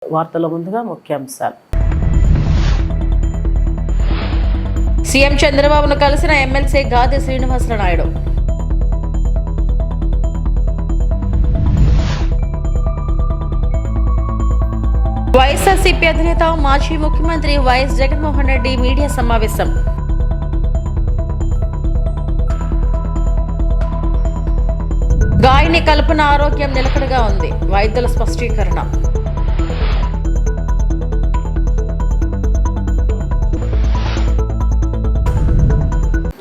వార్తల ముందుగా ముఖ్యాంశాలు. సీఎం చంద్రబాబును కలిసిన ఎమ్మెల్సీ గాది శ్రీనివాసనాయుడు. వైఎస్ఆర్సీపీ అధినేత మాజీ ముఖ్యమంత్రి వైఎస్ జగన్మోహన్ రెడ్డి మీడియా సమావేశం. గాయని కల్పన ఆరోగ్యం నిలకడగా ఉంది, వైద్యుల స్పష్టీకరణ.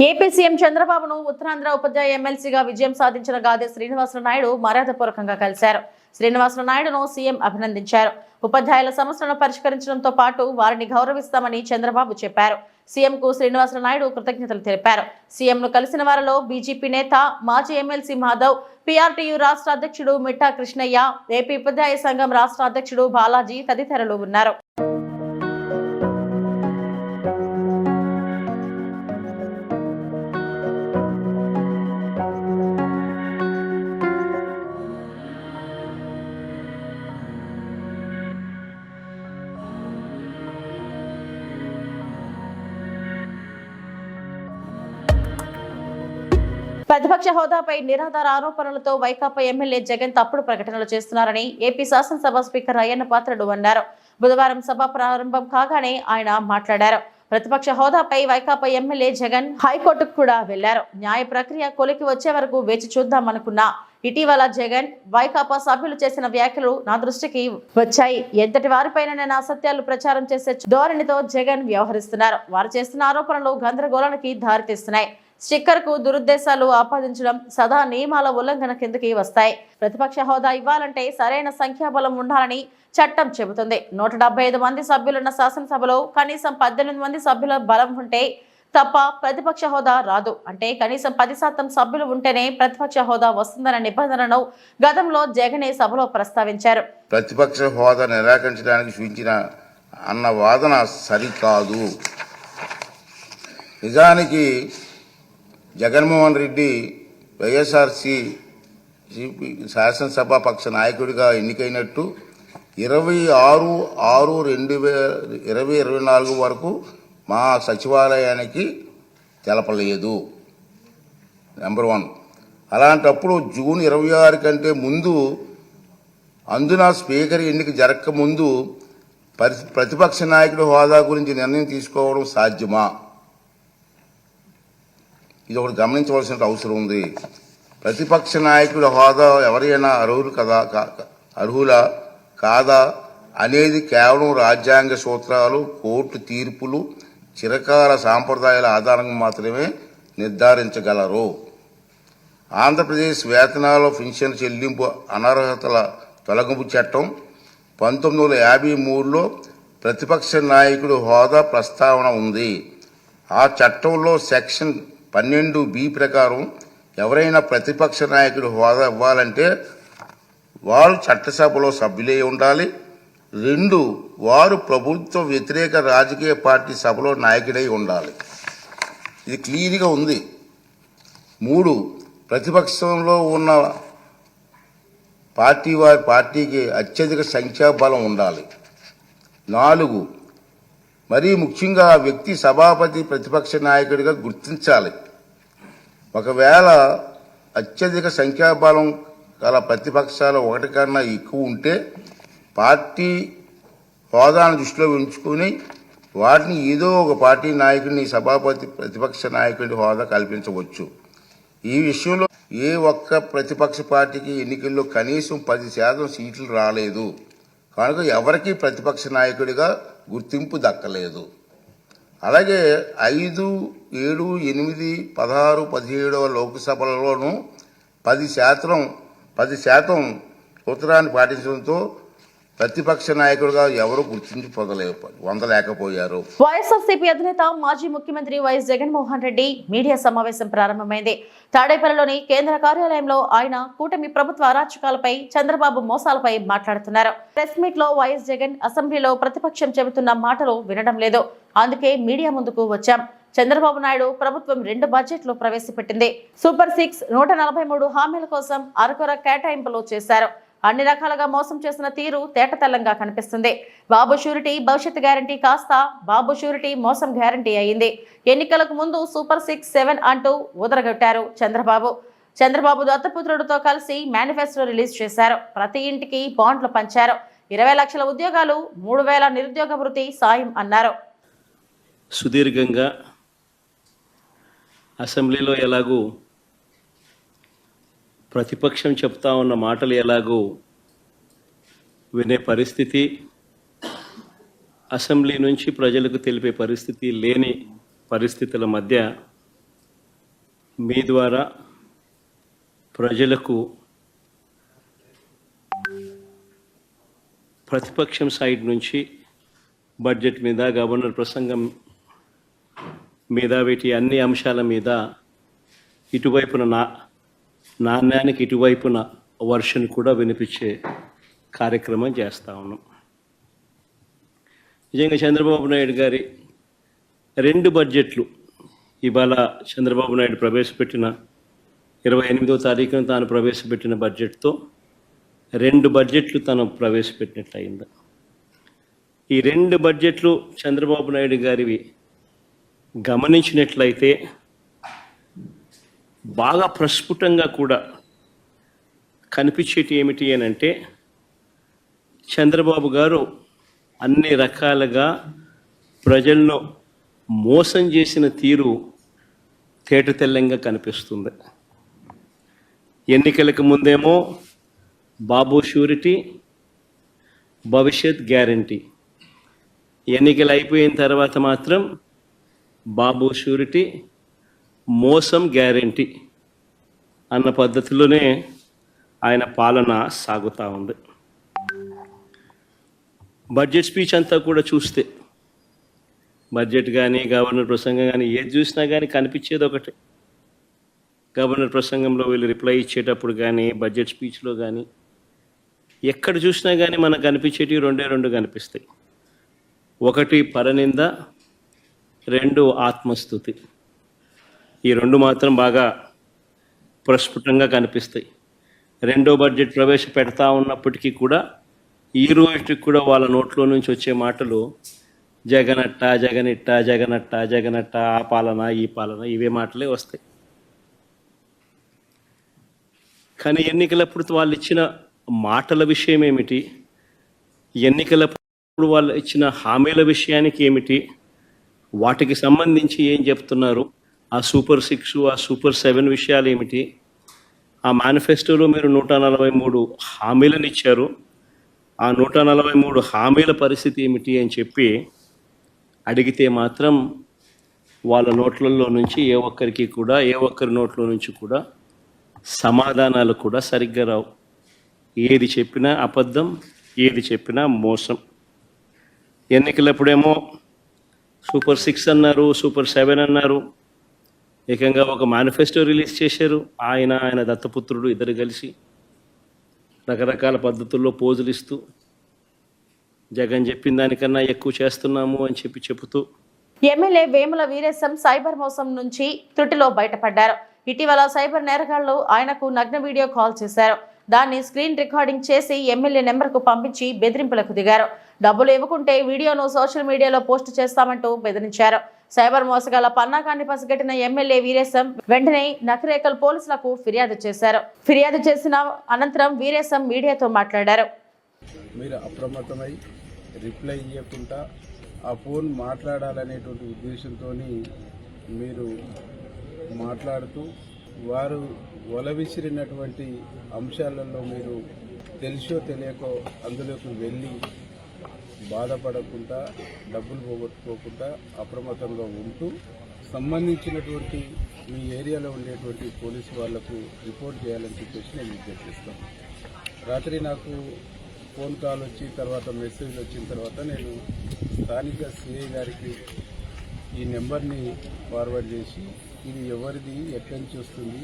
ఏపీ సీఎం చంద్రబాబును ఉత్తరాంధ్ర ఉపాధ్యాయ ఎమ్మెల్సీగా విజయం సాధించిన గాదె శ్రీనివాసనాయుడు మర్యాదపూర్వకంగా కలిశారు. శ్రీనివాసనాయుడును సీఎం అభినందించారు. ఉపాధ్యాయుల సమస్యలను పరిష్కరించడంతో పాటు వారిని గౌరవిస్తామని చంద్రబాబు చెప్పారు. సీఎంకు శ్రీనివాసనాయుడు కృతజ్ఞతలు తెలిపారు. సీఎంను కలిసిన వారిలో బీజేపీ నేత మాజీ ఎమ్మెల్సీ మాధవ్, పీఆర్టీయూ రాష్ట్ర అధ్యక్షుడు మిట్టా కృష్ణయ్య, ఏపీ ఉపాధ్యాయ సంఘం రాష్ట్ర అధ్యక్షుడు బాలాజీ తదితరులు ఉన్నారు. ప్రతిపక్ష హోదాపై నిరాధార ఆరోపణలతో వైకాపా ఎమ్మెల్యే జగన్ తప్పుడు ప్రకటనలు చేస్తున్నారని ఏపీ శాసనసభ స్పీకర్ అయ్యన్న పాత్రుడు అన్నారు. బుధవారం సభ ప్రారంభం కాగానే ఆయన మాట్లాడారు. ప్రతిపక్ష హోదాపై వైకాపా ఎమ్మెల్యే జగన్ హైకోర్టుకు కూడా వెళ్లారు. న్యాయ ప్రక్రియ కొలికి వచ్చే వరకు వేచి చూద్దామనుకున్నా ఇటీవల జగన్ వైకాపా సభ్యులు చేసిన వ్యాఖ్యలు నా దృష్టికి వచ్చాయి. ఎంతటి వారిపైన నేను అసత్యాలు ప్రచారం చేసే ధోరణితో జగన్ వ్యవహరిస్తున్నారు. వారు చేస్తున్న ఆరోపణలు గందరగోళానికి దారితీస్తున్నాయి. స్టిక్కర్ కు దురుద్దేశాలు ఆపాదించడం సదా నియమాల ఉల్లంఘన కిందకి వస్తాయి. ప్రతిపక్ష హోదా ఇవ్వాలంటే సరైన సంఖ్యాబలం ఉండాలని చట్టం చెబుతుంది. 175 మంది సభ్యులున్న శాసనసభలో కనీసం 18 మంది సభ్యుల బలం ఉంటే తప్ప ప్రతిపక్ష హోదా రాదు. అంటే కనీసం 10% సభ్యులు ఉంటేనే ప్రతిపక్ష హోదా వస్తుందన్న నిబంధనను గతంలో జగనే సభలో ప్రస్తావించారు. ప్రతిపక్ష హోదా నిరాకరించడానికి సూచించిన అన్న వాదన సరికాదు. నిజానికి జగన్మోహన్ రెడ్డి వైఎస్ఆర్సీ శాసనసభ పక్ష నాయకుడిగా ఎన్నికైనట్టు 26/6/2024 వరకు మా సచివాలయానికి తెలపలేదు. నెంబర్ 1. అలాంటప్పుడు జూన్ 26 కంటే ముందు, అందున స్పీకర్ ఎన్నిక జరగక ముందు ప్రతిపక్ష నాయకుడి హోదా గురించి నిర్ణయం తీసుకోవడం సాధ్యమా? ఇది ఒకటి గమనించవలసిన అవసరం ఉంది. ప్రతిపక్ష నాయకుడి హోదా ఎవరైనా అర్హులా కాదా అనేది కేవలం రాజ్యాంగ సూత్రాలు, కోర్టు తీర్పులు, చిరకాల సాంప్రదాయాల ఆధారంగా మాత్రమే నిర్ధారించగలరు. ఆంధ్రప్రదేశ్ వేతనాల పెన్షన్ చెల్లింపు అనర్హతల తొలగింపు చట్టం 1953లో ప్రతిపక్ష నాయకుడి హోదా ప్రస్తావన ఉంది. ఆ చట్టంలో సెక్షన్ 12B ప్రకారం ఎవరైనా ప్రతిపక్ష నాయకుడి హోదా ఇవ్వాలంటే వారు చట్టసభలో సభ్యులే ఉండాలి. 2, వారు ప్రభుత్వ వ్యతిరేక రాజకీయ పార్టీ సభలో నాయకుడై ఉండాలి. ఇది క్లియర్గా ఉంది. 3, ప్రతిపక్షంలో ఉన్న పార్టీకి అత్యధిక సంఖ్యాబలం ఉండాలి. 4, మరీ ముఖ్యంగా ఆ వ్యక్తి సభాపతి ప్రతిపక్ష నాయకుడిగా గుర్తించాలి. ఒకవేళ అత్యధిక సంఖ్యాబలం గల ప్రతిపక్షాలు 1 కన్నా ఎక్కువ ఉంటే పార్టీ హోదాను దృష్టిలో ఉంచుకొని వాటిని ఏదో ఒక పార్టీ నాయకుడిని సభాపతి ప్రతిపక్ష నాయకుడి హోదా కల్పించవచ్చు. ఈ విషయంలో ఏ ఒక్క ప్రతిపక్ష పార్టీకి ఎన్నికల్లో కనీసం 10% సీట్లు రాలేదు. కనుక ఎవరికీ ప్రతిపక్ష నాయకుడిగా గుర్తింపు దక్కలేదు. అలాగే 5, 7, 8, 16, 17వ లోక్సభలలోనూ 10% సూత్రాన్ని పాటించడంతో ప్రతిపక్ష నాయకుడిగా ఎవరు పొందలేకపోయారు. వైఎస్ఆర్సీపీ అధినేత మాజీ ముఖ్యమంత్రి వైఎస్ జగన్మోహన్ రెడ్డి మీడియా సమావేశం ప్రారంభమైంది. తాడేపల్లిలోని కేంద్ర కార్యాలయంలో ఆయన కూటమి ప్రభుత్వ అరాచకాలపై, చంద్రబాబు మోసాలపై మాట్లాడుతున్నారు. ప్రెస్ మీట్ లో వైఎస్ జగన్ అసెంబ్లీలో ప్రతిపక్షం చెబుతున్న మాటలు వినడం లేదు, అందుకే మీడియా ముందుకు వచ్చాం. చంద్రబాబు నాయుడు ప్రభుత్వం 2 బడ్జెట్లు ప్రవేశపెట్టింది. సూపర్ 6, 143 హామీల కోసం అరకొర కేటాయింపులు చేశారు. అన్ని రకాలుగా మోసం చేసిన తీరు తేటతెల్లంగా కనిపిస్తుంది. బాబు షూరిటీ భవిష్యత్ గ్యారంటీ కాస్త బాబు షూరిటీ మోసం గ్యారంటీ అయింది. ఎన్నికలకు ముందు సూపర్ 6, 7 అంటూ ఊదరగొట్టారు చంద్రబాబు దత్తపుత్రుడితో కలిసి మేనిఫెస్టో రిలీజ్ చేశారు. ప్రతి ఇంటికి బాండ్లు పంచారు. 20 లక్షల ఉద్యోగాలు, 3,000 నిరుద్యోగ వృత్తి సాయం అన్నారు. సుదీర్ఘంగా అసెంబ్లీలో ఎలాగూ ప్రతిపక్షం చెప్తా ఉన్న మాటలు ఎలాగూ వినే పరిస్థితి, అసెంబ్లీ నుంచి ప్రజలకు తెలిపే పరిస్థితి లేని పరిస్థితుల మధ్య మీ ద్వారా ప్రజలకు ప్రతిపక్షం సైడ్ నుంచి బడ్జెట్ మీద, గవర్నర్ ప్రసంగం మీద, వీటి అన్ని అంశాల మీద ఇటువైపున నాణ్యానికి ఇటువైపున వర్షన్ కూడా వినిపించే కార్యక్రమం చేస్తూ ఉన్నాం. నిజంగా చంద్రబాబు నాయుడు గారి 2 బడ్జెట్లు ఇవాళ చంద్రబాబు నాయుడు ప్రవేశపెట్టిన 28వ తారీఖున తాను ప్రవేశపెట్టిన బడ్జెట్తో 2 బడ్జెట్లు తను ప్రవేశపెట్టినట్లయింది. ఈ 2 బడ్జెట్లు చంద్రబాబు నాయుడు గారివి గమనించినట్లయితే బాగా ప్రస్ఫుటంగా కూడా కనిపించేటి ఏమిటి అని అంటే, చంద్రబాబు గారు అన్ని రకాలుగా ప్రజలను మోసం చేసిన తీరు తేటతెల్లంగా కనిపిస్తుంది. ఎన్నికలకు ముందేమో బాబు షూరిటీ భవిష్యత్ గ్యారంటీ, ఎన్నికలు అయిపోయిన తర్వాత మాత్రం బాబు షూరిటీ మోసం గ్యారంటీ అన్న పద్ధతిలోనే ఆయన పాలన సాగుతూ ఉంది. బడ్జెట్ స్పీచ్ అంతా కూడా చూస్తే, బడ్జెట్ కానీ గవర్నర్ ప్రసంగం కానీ ఏది చూసినా కానీ కనిపించేది ఒకటే. గవర్నర్ ప్రసంగంలో వీళ్ళు రిప్లై ఇచ్చేటప్పుడు కానీ, బడ్జెట్ స్పీచ్లో కానీ ఎక్కడ చూసినా కానీ మనకు కనిపించేటివి 2 కనిపిస్తాయి. 1 పరనింద, 2 ఆత్మస్తుతి. ఈ 2 మాత్రం బాగా ప్రస్ఫుటంగా కనిపిస్తాయి. 2వ బడ్జెట్ ప్రవేశపెడతా ఉన్నప్పటికీ కూడా ఈ రోజుకి కూడా వాళ్ళ నోట్లో నుంచి వచ్చే మాటలు జగనట్ట, జగనిట్ట, జగనట్ట, జగనట్ట, ఆ పాలన, ఈ పాలన, ఇవే మాటలే వస్తాయి. కానీ ఎన్నికలప్పుడు వాళ్ళు ఇచ్చిన మాటల విషయం ఏమిటి, ఎన్నికలప్పుడు వాళ్ళు ఇచ్చిన హామీల విషయానికి ఏమిటి, వాటికి సంబంధించి ఏం చెప్తున్నారు, ఆ సూపర్ 6, ఆ సూపర్ 7 విషయాలు ఏమిటి, ఆ మేనిఫెస్టోలో మీరు 143 హామీలను ఇచ్చారు, ఆ 143 హామీల పరిస్థితి ఏమిటి అని చెప్పి అడిగితే మాత్రం వాళ్ళ నోట్లలో నుంచి ఏ ఒక్కరి నోట్లో నుంచి కూడా సమాధానాలు కూడా సరిగ్గా రావు. ఏది చెప్పినా అబద్ధం, ఏది చెప్పినా మోసం. ఎన్నికలప్పుడేమో సూపర్ 6 అన్నారు, సూపర్ 7 అన్నారు, ఏకంగా ఒక మేనిఫెస్టో రిలీజ్ చేశారు. ఆయన దత్తపుత్రుడు ఇద్దరు కలిసి రకరకాల పద్ధతుల్లో పోజులు ఇస్తూ జగన్ చెప్పిన దానికన్నా ఎక్కువ చేస్తున్నాము అని చెబుతూ ఎమ్మెల్యే వేముల వీరేశం సైబర్ మోసం నుంచి త్రుటిలో బయటపడ్డారు. ఇటీవల సైబర్ నేరగాళ్లు ఆయనకు నగ్న వీడియో కాల్ చేశారు. దాన్ని స్క్రీన్ రికార్డింగ్ చేసి ఎమ్మెల్యే నెంబర్కు పంపించి బెదిరింపులకు దిగారు. డబ్బులు ఇవ్వకుంటే వీడియోను సోషల్ మీడియాలో పోస్టు చేస్తామంటూ బెదిరించారు. సైబర్ మోసగాల పన్నాగాన్ని పసిగట్టిన ఎమ్మెల్యే వీరేశం వెంటనే నకిరేకల్ పోలీసులకు ఫిర్యాదు చేశారు. ఫిర్యాదు చేసిన అనంతరం వీరేశం మీడియాతో మాట్లాడారు. మీరు అప్రమత్తమై రిప్లై ఇవ్వకుండా ఆ ఫోన్ మాట్లాడాలనేటువంటి ఉద్దేశంతో మీరు మాట్లాడుతూ వారు ఒలవిసిరినటువంటి అంశాలలో మీరు తెలిసో తెలియకో అందులోకి వెళ్ళి బాధపడకుండా, డబ్బులు పోగొట్టుకోకుండా అప్రమత్తంగా ఉంటూ సంబంధించినటువంటి మీ ఏరియాలో ఉండేటువంటి పోలీసు వాళ్లకు రిపోర్ట్ చేయాలని చెప్పేసి నేను విజ్ఞప్తిస్తాను. రాత్రి నాకు ఫోన్ కాల్ వచ్చి తర్వాత మెసేజ్ వచ్చిన తర్వాత నేను స్థానిక సిఐ గారికి ఈ నెంబర్ని ఫార్వర్డ్ చేసి ఇది ఎవరిది, ఎక్కడి నుంచి వస్తుంది,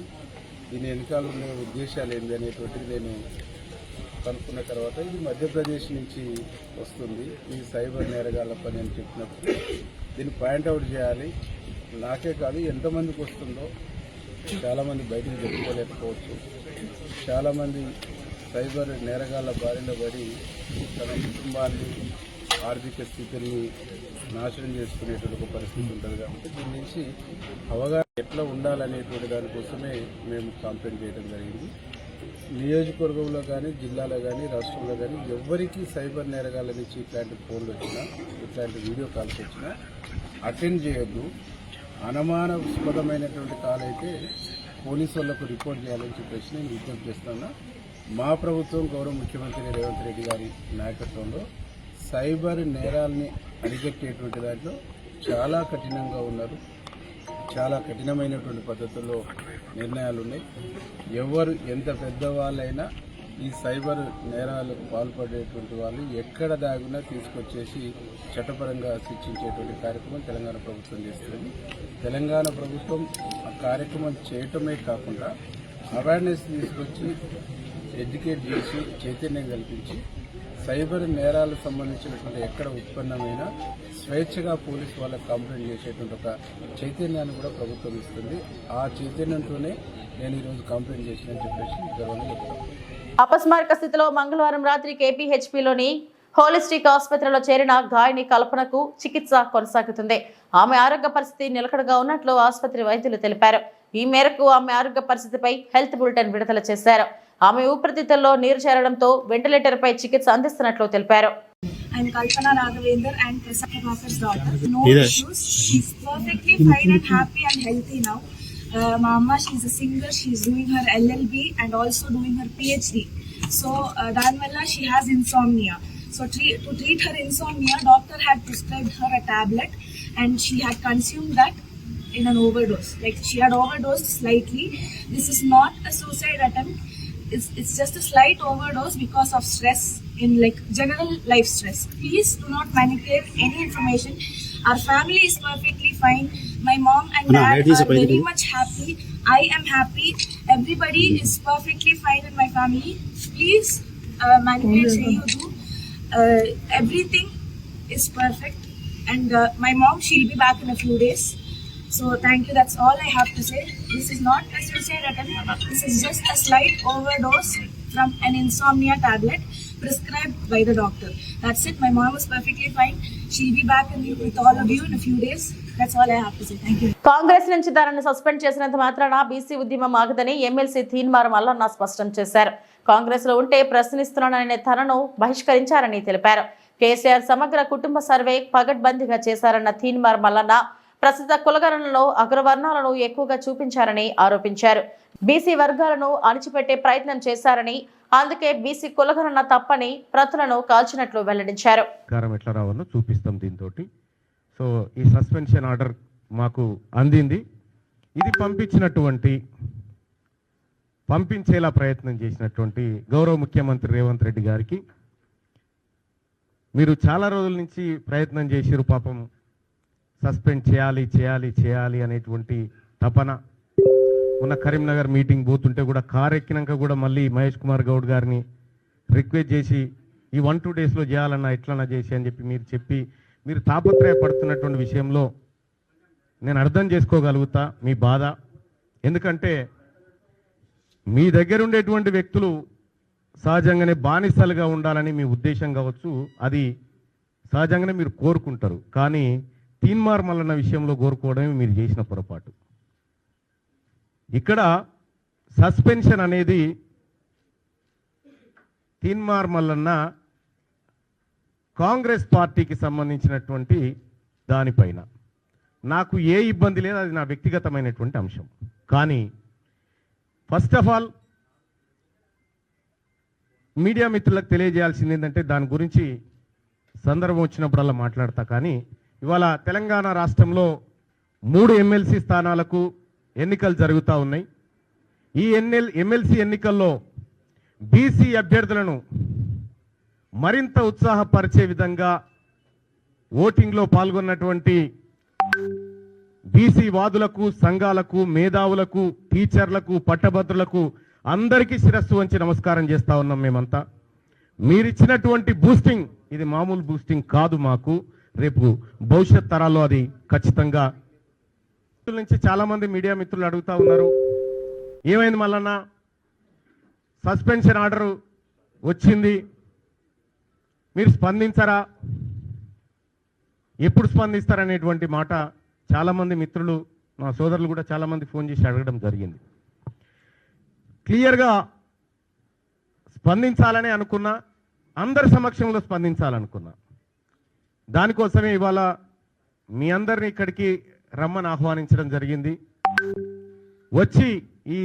దీని వెనకాల ఉన్న ఉద్దేశాలు ఏంటి అనేటువంటిది నేను కనుక్కున్న తర్వాత ఇది మధ్యప్రదేశ్ నుంచి వస్తుంది, ఇది సైబర్ నేరగాళ్ల పని అని చెప్పినప్పుడు దీన్ని పాయింట్అవుట్ చేయాలి. నాకే కాదు ఎంతమందికి వస్తుందో చాలామంది బయటికి చెప్పుకోలేకపోవచ్చు. చాలామంది సైబర్ నేరగాళ్ల బారిన పడి తన కుటుంబాన్ని ఆర్థిక స్థితిని నాశనం చేసుకునేటువంటి ఒక పరిస్థితి ఉంటుంది కాబట్టి దీని నుంచి అవగాహన ఎట్లా ఉండాలనేటువంటి దానికోసమే మేము కాంప్లైంట్ చేయడం జరిగింది. నియోజకవర్గంలో కానీ జిల్లాలో కానీ రాష్ట్రంలో కానీ ఎవరికి సైబర్ నేరగాళ్ళ నుంచి ఇట్లాంటి ఫోన్లు వచ్చినా ఇట్లాంటి వీడియో కాల్స్ వచ్చినా అటెండ్ చేయొద్దు. అనుమానాస్పదమైనటువంటి కాల్ అయితే పోలీసు వాళ్లకు రిపోర్ట్ చేయాలని చెప్పేసి నేను విజ్ఞప్తి చేస్తున్నా. మా ప్రభుత్వం గౌరవ ముఖ్యమంత్రి రేవంత్ రెడ్డి గారి నాయకత్వంలో సైబర్ నేరాలని అరికట్టేటువంటి దాంట్లో చాలా కఠినంగా ఉన్నారు. చాలా కఠినమైనటువంటి పద్ధతుల్లో నిర్ణయాలు ఉన్నాయి. ఎవరు ఎంత పెద్దవాళ్ళైనా ఈ సైబర్ నేరాలకు పాల్పడేటువంటి వాళ్ళు ఎక్కడ దాగునా తీసుకొచ్చేసి చట్టపరంగా శిక్షించేటువంటి కార్యక్రమం తెలంగాణ ప్రభుత్వం చేస్తుంది. తెలంగాణ ప్రభుత్వం ఆ కార్యక్రమం చేయటమే కాకుండా అవేర్నెస్ తీసుకొచ్చి ఎడ్యుకేట్ చేసి చైతన్యం కల్పించి సైబర్ నేరాలకు సంబంధించినటువంటి ఎక్కడ ఉత్పన్నమైన స్వేచ్ఛగా పోలీసు వాళ్ళకి కంప్లైంట్ చేసేటువంటి ఒక చైతన్యాన్ని కూడా ప్రభుత్వం ఇస్తుంది. ఆ చైతన్యంతోనే నేను ఈరోజు కంప్లైంట్ చేసినని చెప్పేసి గర్వంగా చెప్తాను. అపస్మారక స్థితిలో మంగళవారం రాత్రి కేపీహెచ్పీలోని హోలిస్టిక్ ఆసుపత్రిలో చేరిన గాయని కల్పనకు చికిత్స కొనసాగుతుంది. ఆమె ఆరోగ్య పరిస్థితి నిలకడగా ఉన్నట్లు ఆసుపత్రి వైద్యులు తెలిపారు. ఈ మేరకు ఆమె ఆరోగ్య పరిస్థితిపై హెల్త్ బులెటిన్ విడుదల చేశారు. ఆమె ఊపిరితిత్తుల్లో నీరు చేరడంతో వెంటిలేటర్ పై చికిత్స అందిస్తున్నట్లు తెలిపారు. I'm Kalpana Raghavendra and Prasad Prabhakar's daughter. No issues. She's perfectly fine and happy and healthy now. My mama, she's a singer. She's doing her LLB and also doing her PhD. So, Danvalla, she has insomnia. So, to treat her insomnia, doctor had prescribed her a tablet and she had consumed that in an overdose. Like, she had overdosed slightly. This is not a suicide attempt. It's just a slight overdose because of stress in like general life stress. Please do not manipulate any information. Our family is perfectly fine. My mom and dad are very much happy. I am happy. Everybody is perfectly fine in my family. Please manipulate Sayyudu. Everything is perfect. And my mom, she'll be back in a few days. So thank you, that's all I have to say. This is not a suicide attempt. This is just a slight overdose from an insomnia tablet prescribed by the doctor. That's it. My mom is perfectly fine. She'll be back with all of you in a few days. That's all I have to say. Thank you. Congress నుంచి తనను suspend చేసినంత మాత్రాన BC ఉద్యమం ఆగదని MLC Teenmar Mallanna స్పష్టం చేశారు. కాంగ్రెస్ లో ఉంటే ప్రశ్నిస్తున్నాననే తనను బహిష్కరించారని తెలిపారు. కేసీఆర్ సమగ్ర కుటుంబ సర్వే పగడ్బందీగా చేశారన్న తీన్మార్ మల్లన్న ప్రస్తుత కులగణనలో అగ్రవర్ణాలను ఎక్కువగా చూపించారని ఆరోపించారు. బీసీ వర్గాలను అణిచిపెట్టే ప్రయత్నం చేశారని, అందుకే బీసీ కులగణన తప్పని ప్రతులను కాల్చినట్లు వెల్లడించారు. ఎట్లా రావాలో చూపిస్తాం దీంతో. సో ఈ సస్పెన్షన్ ఆర్డర్ మాకు అందింది. ఇది పంపించేలా ప్రయత్నం చేసినటువంటి గౌరవ ముఖ్యమంత్రి రేవంత్ రెడ్డి గారికి మీరు చాలా రోజుల నుంచి ప్రయత్నం చేసిరు. పాపం సస్పెండ్ చేయాలి అనేటువంటి తపన. మొన్న కరీంనగర్ మీటింగ్ పోతుంటే కూడా కారు ఎక్కినాక కూడా మళ్ళీ మహేష్ కుమార్ గౌడ్ గారిని రిక్వెస్ట్ చేసి ఈ 1-2 డేస్లో చేయాలన్నా ఎట్లన్నా చేసి అని చెప్పి మీరు తాపత్రయపడుతున్నటువంటి విషయంలో నేను అర్థం చేసుకోగలుగుతా మీ బాధ. ఎందుకంటే మీ దగ్గర ఉండేటువంటి వ్యక్తులు సహజంగానే బానిసలుగా ఉండాలని మీ ఉద్దేశం కావచ్చు, అది సహజంగానే మీరు కోరుకుంటారు. కానీ తీన్మార్ మల్లన్న విషయంలో కోరుకోవడమే మీరు చేసిన పొరపాటు. ఇక్కడ సస్పెన్షన్ అనేది తీన్మార్ మల్లన్న కాంగ్రెస్ పార్టీకి సంబంధించినటువంటి దానిపైన నాకు ఏ ఇబ్బంది లేదు, అది నా వ్యక్తిగతమైనటువంటి అంశం. కానీ ఫస్ట్ ఆఫ్ ఆల్ మీడియా మిత్రులకు తెలియజేయాల్సింది ఏంటంటే దాని గురించి సందర్భం వచ్చినప్పుడల్లా మాట్లాడతా. కానీ ఇవాళ తెలంగాణ రాష్ట్రంలో 3 ఎమ్మెల్సీ స్థానాలకు ఎన్నికలు జరుగుతూ ఉన్నాయి. ఈ ఎమ్మెల్సీ ఎన్నికల్లో బీసీ అభ్యర్థులను మరింత ఉత్సాహపరిచే విధంగా ఓటింగ్లో పాల్గొన్నటువంటి బీసీ వాదులకు, సంఘాలకు, మేధావులకు, టీచర్లకు, పట్టభద్రులకు అందరికీ శిరస్సు వంచి నమస్కారం చేస్తూ ఉన్నాం. మేమంతా మీరిచ్చినటువంటి బూస్టింగ్ ఇది మామూలు బూస్టింగ్ కాదు. మాకు రేపు భవిష్యత్ తరాల్లో అది ఖచ్చితంగా నుంచి చాలామంది మీడియా మిత్రులు అడుగుతూ ఉన్నారు, ఏమైంది మల్లన్న సస్పెన్షన్ ఆర్డర్ వచ్చింది, మీరు స్పందించరా, ఎప్పుడు స్పందిస్తారనేటువంటి మాట చాలామంది మిత్రులు, మా సోదరులు కూడా చాలామంది ఫోన్ చేసి అడగడం జరిగింది. క్లియర్గా స్పందించాలని అనుకున్నా, అందరి సమక్షంలో స్పందించాలనుకున్నా. దానికోసమే ఇవాళ మీ అందరిని ఇక్కడికి రమ్మని ఆహ్వానించడం జరిగింది. వచ్చి ఈ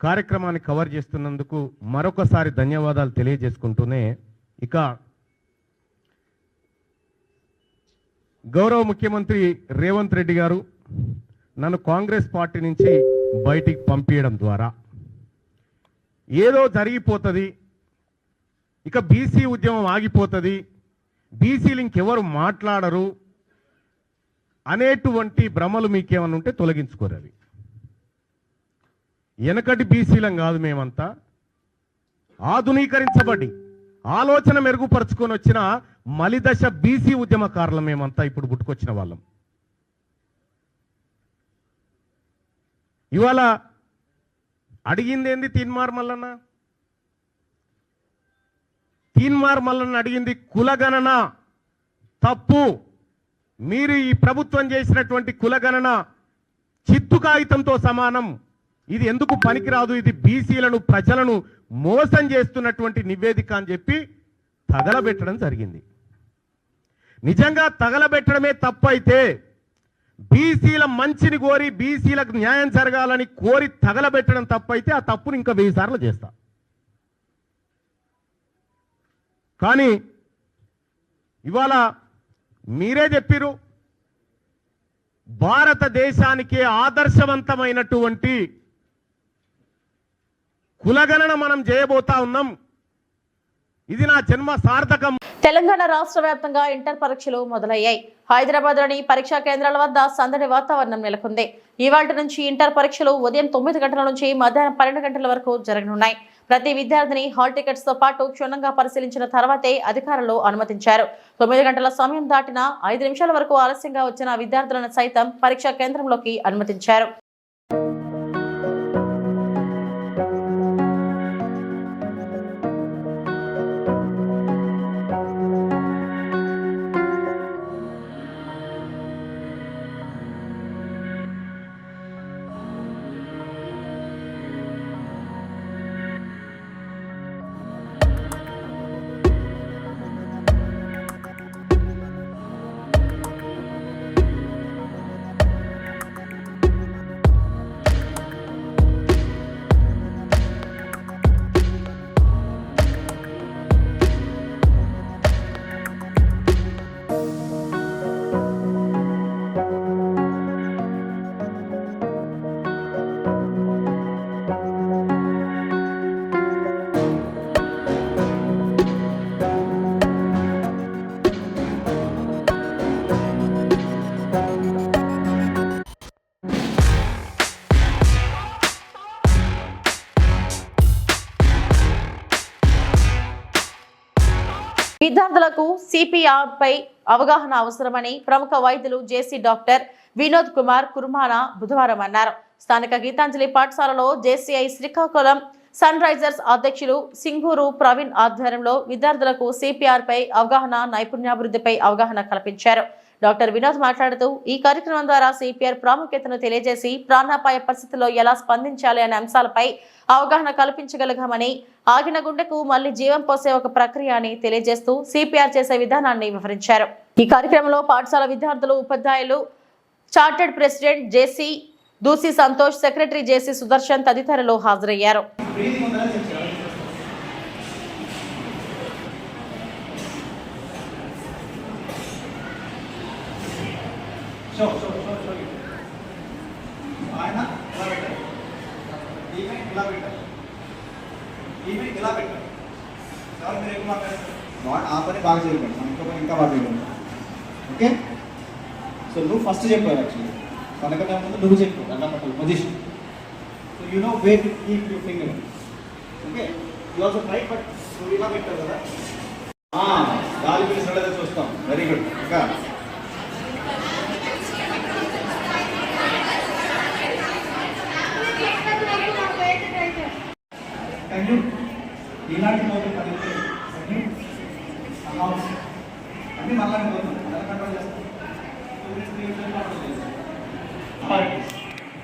కార్యక్రమాన్ని కవర్ చేస్తున్నందుకు మరొకసారి ధన్యవాదాలు తెలియజేసుకుంటూనే, ఇక గౌరవ ముఖ్యమంత్రి రేవంత్ రెడ్డి గారు నన్ను కాంగ్రెస్ పార్టీ నుంచి బయటికి పంపించడం ద్వారా ఏదో జరిగిపోతుంది, ఇక బీసీ ఉద్యమం ఆగిపోతుంది, బీసీలు ఇంకెవరు మాట్లాడరు అనేటువంటి భ్రమలు మీకేమన్నా ఉంటే తొలగించుకోరు. అవి వెనకటి బీసీలం కాదు, మేమంతా ఆధునీకరించబడి ఆలోచన మెరుగుపరుచుకొని వచ్చిన మలిదశ బీసీ ఉద్యమకారులం మేమంతా, ఇప్పుడు పుట్టుకొచ్చిన వాళ్ళం. ఇవాళ అడిగింది ఏంది తీన్మార్ మల్లన్న? తీన్మార్ మల్లన్న అడిగింది కులగణన తప్పు, మీరు ఈ ప్రభుత్వం చేసినటువంటి కులగణన చిత్తు కాగితంతో సమానం, ఇది ఎందుకు పనికిరాదు, ఇది బీసీలను ప్రజలను మోసం చేస్తున్నటువంటి నివేదిక అని చెప్పి తగలబెట్టడం జరిగింది. నిజంగా తగలబెట్టడమే తప్పు అయితే, బీసీల మంచిని కోరి బీసీలకు న్యాయం జరగాలని కోరి తగలబెట్టడం తప్పైతే ఆ తప్పుని ఇంకా 1000 సార్లు చేస్తా. కానీ ఇవాళ మీరే చెప్పిరు, భారతదేశానికి ఆదర్శవంతమైనటువంటి కులగణన మనం చేయబోతా ఉన్నాం, ఇది నా జన్మ సార్థకం. తెలంగాణ రాష్ట్ర వ్యాప్తంగా ఇంటర్ పరీక్షలు మొదలయ్యాయి. హైదరాబాద్ లోని పరీక్షా కేంద్రాల వద్ద సందడి వాతావరణం నెలకొంది. ఇవాళ్టి నుంచి ఇంటర్ పరీక్షలు ఉదయం 9 గంటల నుంచి మధ్యాహ్నం 12 గంటల వరకు జరగనున్నాయి. ప్రతి విద్యార్థిని హాల్ టికెట్స్ తో పాటు క్షుణ్ణంగా పరిశీలించిన తర్వాతే అధికారులు అనుమతించారు. 9 గంటల సమయం దాటిన 5 నిమిషాల వరకు ఆలస్యంగా వచ్చిన విద్యార్థులను సైతం పరీక్షా కేంద్రంలోకి అనుమతించారు. విద్యార్థులకు సిపిఆర్ పై అవగాహన అవసరమని ప్రముఖ వైద్యులు జేసీ డాక్టర్ వినోద్ కుమార్ కుర్మానా బుధవారం అన్నారు. స్థానిక గీతాంజలి పాఠశాలలో జేసీఐ శ్రీకాకుళం సన్ రైజర్స్ అధ్యక్షులు సింగూరు ప్రవీణ్ ఆధ్వర్యంలో విద్యార్థులకు సిపిఆర్ పై అవగాహన, నైపుణ్యాభివృద్ధిపై అవగాహన కల్పించారు. డాక్టర్ వినోద్ మాట్లాడుతూ ఈ కార్యక్రమం ద్వారా సిపిఆర్ ప్రాముఖ్యతను తెలియజేసి ప్రాణాపాయ పరిస్థితుల్లో ఎలా స్పందించాలి అనే అంశాలపై అవగాహన కల్పించగలిగామని, ఆగిన గుండెకు మళ్లీ జీవం పోసే ఒక ప్రక్రియ అని తెలియజేస్తూ సిపిఆర్ చేసే విధానాన్ని వివరించారు. ఈ కార్యక్రమంలో పాఠశాల విద్యార్థులు, ఉపాధ్యాయులు, chartered president JC Doosi Santosh, secretary JC Sudarshan తదితరులు హాజరయ్యారు. ఆ పని బాగా చేయకండి, మన ఇంకో పని ఇంకా బాగా చేయకండి. ఓకే, సో నువ్వు ఫస్ట్ చెప్పావు, యాక్చువల్లీ తనకన్నా ముందు నువ్వు చెప్పు అట్లా పట్టాలి position. So you know where to keep your finger. Okay, you also try, but నువ్వు ఇలా పెట్టావు కదా, గాలి పిలిచినట్లయితే చూస్తాం. Very good. ఇంకా can you ఇలాంటి లోపల పడితే హౌస్ అన్నీ మళ్ళీ పోతుంది ఎలా కంట్రోల్ చేస్తాం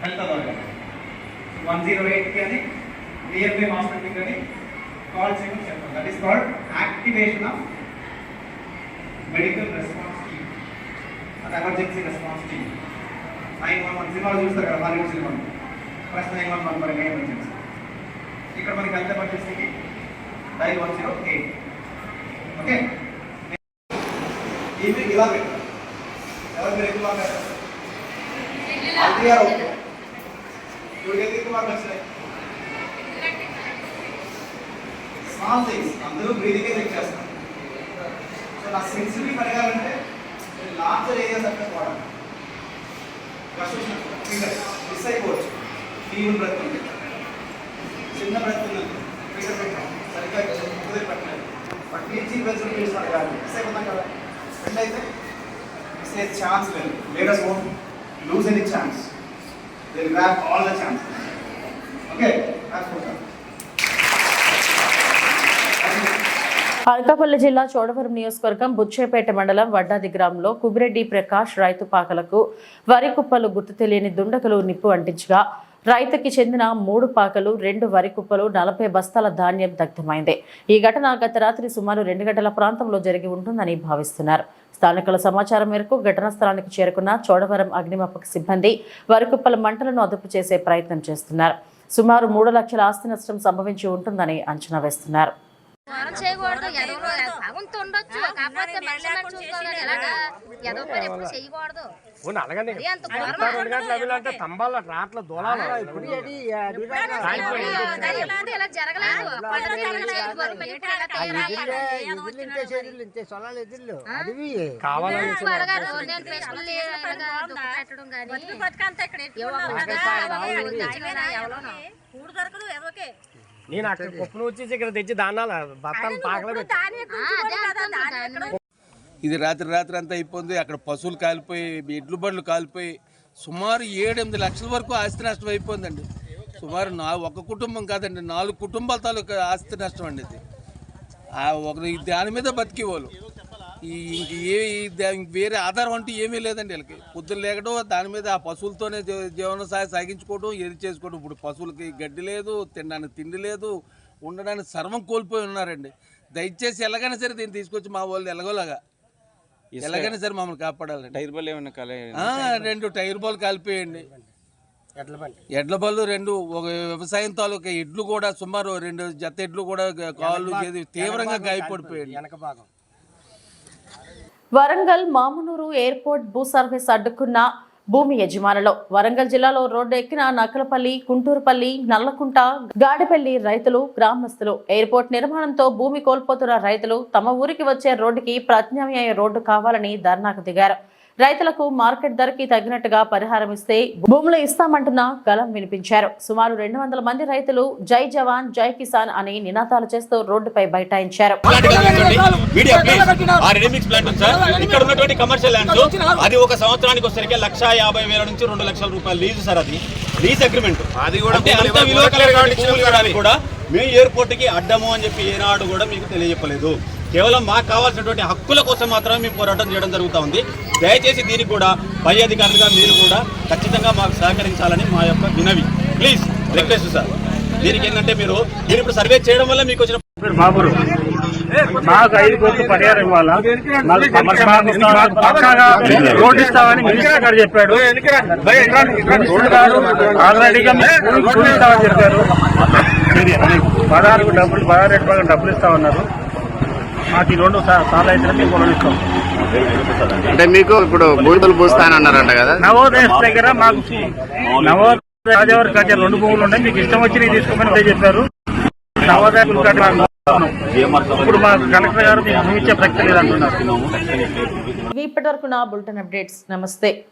హెల్త్ అథారిటీ 108 కానీ నియర్ బై హాస్పిటల్ కానీ కాల్ చేయమని చెప్పాలి. That is called activation of medical response team and emergency response team. 911 సినిమాలు చూస్తారు కదా, హాలీవుడ్ సినిమా ప్లస్ 911 మరి ఎమర్జెన్సీ. ఇక్కడ మనకి హెల్త్ ఎమర్జెన్సీకి డైల్ 108. ఓకే, ఇది ఇలా పెట్టారు. ఎవరు మీరు ఎక్కువ పెట్టారు? ఓకే, ఇప్పుడు ఎక్కువ వచ్చినాయి స్మాల్ థింగ్స్. అందరూ బ్రీదింగే చెక్ చేస్తారు. సో నా సెన్సిటివ్ అడగాలంటే లార్జర్ ఏరియాస్ అంటే వాడాలి. మిస్ అయిపోవచ్చు. ఫీవర్ బ్రెత్ ఉంది, చిన్న బ్రెత్ ఉంది, ఫిగర్ పెట్టాం సరిగ్గా కుదిరి పెట్టలేదు, బట్ టీచింగ్ బ్రెత్ పిలుస్తాను కాదు, మిస్ అయిపోతాం కదా. ఫ్రెండ్ అయితే మిస్ అయ్యే ఛాన్స్ లేదు. Latest won't lose any chance. They will grab all the chances. Okay, Anakapalli జిల్లా చోడవరం నియోజకవర్గం బుచ్చేపేట మండలం వడ్డాది గ్రామంలో కుబిరెడ్డి ప్రకాష్ రైతు పాకలకు వరి కుప్పలు గుర్తు తెలియని దుండగులు నిప్పు అంటించగా రైతుకి చెందిన 3 పాకలు 2 వరి కుప్పలు 40 బస్తాల ధాన్యం దగ్ధమైంది. ఈ ఘటన గత రాత్రి సుమారు 2 గంటల ప్రాంతంలో జరిగి ఉంటుందని భావిస్తున్నారు. స్థానికుల సమాచారం మేరకు ఘటనా స్థలానికి చేరుకున్న చోడవరం అగ్నిమాపక సిబ్బంది వరి కుప్పల మంటలను అదుపు చేసే ప్రయత్నం చేస్తున్నారు. సుమారు 3 లక్షల ఆస్తి నష్టం సంభవించి ఉంటుందని అంచనా వేస్తున్నారు. చేయకూడదు, భగవంతు ఉండొచ్చు, కాకపోతే మనిషి చూసుకోవాలి. ఎలాగా ఎదో పని ఎప్పుడు చేయకూడదు. ఎప్పుడు ఇలా జరగలేదు. నేను అక్కడ కుప్పను వచ్చేసి ఇక్కడ తెచ్చి దానాల బత్తాలు పాకలు. ఇది రాత్రి అంతా అయిపోయింది. అక్కడ పశువులు కాలిపోయి, ఎడ్లు బండ్లు కాలిపోయి సుమారు 7-8 లక్షల వరకు ఆస్తి నష్టం అయిపోయిందండి. సుమారు ఒక కుటుంబం కాదండి, 4 కుటుంబాల తాలూకు ఆస్తి నష్టం అండి. ఇది దాని మీద బతికేవాళ్ళు. వేరే ఆధారం అంటూ ఏమీ లేదండి వీళ్ళకి. పొద్దున్న లేకడం దాని మీద ఆ పశువులతోనే జీవన సాగించుకోవడం, ఏది చేసుకోవడం. ఇప్పుడు పశువులకి గడ్డి లేదు, తినడానికి తిండి లేదు, ఉండడానికి సర్వం కోల్పోయి ఉన్నారండి. దయచేసి ఎలాగైనా సరే దీన్ని తీసుకొచ్చి మా వాళ్ళు ఎలాగైనా సరే మమ్మల్ని కాపాడాలండి. టైర్ బాల్ ఏమైనా 2 టైర్ బాల్ కాలిపోయండి. ఎడ్ల బళ్ళు 2, ఒక వ్యవసాయం తాలూకా ఎడ్లు కూడా సుమారు 2 జత ఎడ్లు కూడా కాళ్ళు తీవ్రంగా గాయపడిపోయాడు వెనక భాగం. వరంగల్ మామునూరు ఎయిర్పోర్ట్ భూ సర్వీస్ అడ్డుకున్న భూమి యజమానులు. వరంగల్ జిల్లాలో రోడ్డు ఎక్కిన నకలపల్లి, కుంటూరుపల్లి, నల్లకుంట, గాడిపల్లి రైతులు, గ్రామస్తులు ఎయిర్పోర్ట్ నిర్మాణంతో భూమి కోల్పోతున్న రైతులు తమ ఊరికి వచ్చే రోడ్డుకి ప్రత్యామ్నాయ రోడ్డు కావాలని ధర్నాకు దిగారు. రైతులకు మార్కెట్ ధరకి తగినట్టుగా పరిహారం ఇస్తే భూములు ఇస్తామంటున్న గలం వినిపించారు. సుమారు 200 మంది రైతులు జై జవాన్ జై కిసాన్ అని నినాదాలు చేస్తూ రోడ్డుపై బైఠాయించారు. అది ఒక సంవత్సరానికి వచ్చేసరికి 1,50,000 నుంచి 2 లక్షల రూపాయలు లీజు సార్. అది లీజ్ అగ్రిమెంట్. అది కూడా మేము ఎయిర్పోర్ట్ కి అడ్డము అని చెప్పి ఏనాడు కూడా మీకు తెలియజెప్పలేదు. కేవలం మాకు కావాల్సినటువంటి హక్కుల కోసం మాత్రమే మేము పోరాటం చేయడం జరుగుతూ ఉంది. దయచేసి దీనికి కూడా పై అధికారులుగా మీరు కూడా ఖచ్చితంగా మాకు సహకరించాలని మా యొక్క వినవి. Please request sir. దీనికి ఏంటంటే మీరు ఇప్పుడు సర్వే చేయడం వల్ల మీకు వచ్చిన మాకు 5 కోట్లు పరిహారం ఇవ్వాలా, రోడ్డు ఇస్తామని మినిస్టర్ గారు చెప్పాడు. ఆల్రెడీగా ఇస్తామని చెప్పారు. 16 డబ్బులు ఇస్తామన్నారు. మాకు ఈ 2 సార్లు అయితే మేము కొననిస్తాం. అంటే మీకు ఇప్పుడు బూడిదలు పూస్తానన్నారంట కదా. నవోదయ దగ్గర మాకు నవోదయ రాజావారి కట్టే 2 భూములు ఉన్నాయి, మీకు ఇష్టం వచ్చి తీసుకోమని చెప్పారు. నవోదయ ఇప్పుడు మా కలెక్టర్ గారు మీకు భూమి ఇచ్చే ప్రక్రియ లేదంటున్నారు. ఇప్పటి వరకు నా బులెటిన్ అప్డేట్స్. నమస్తే.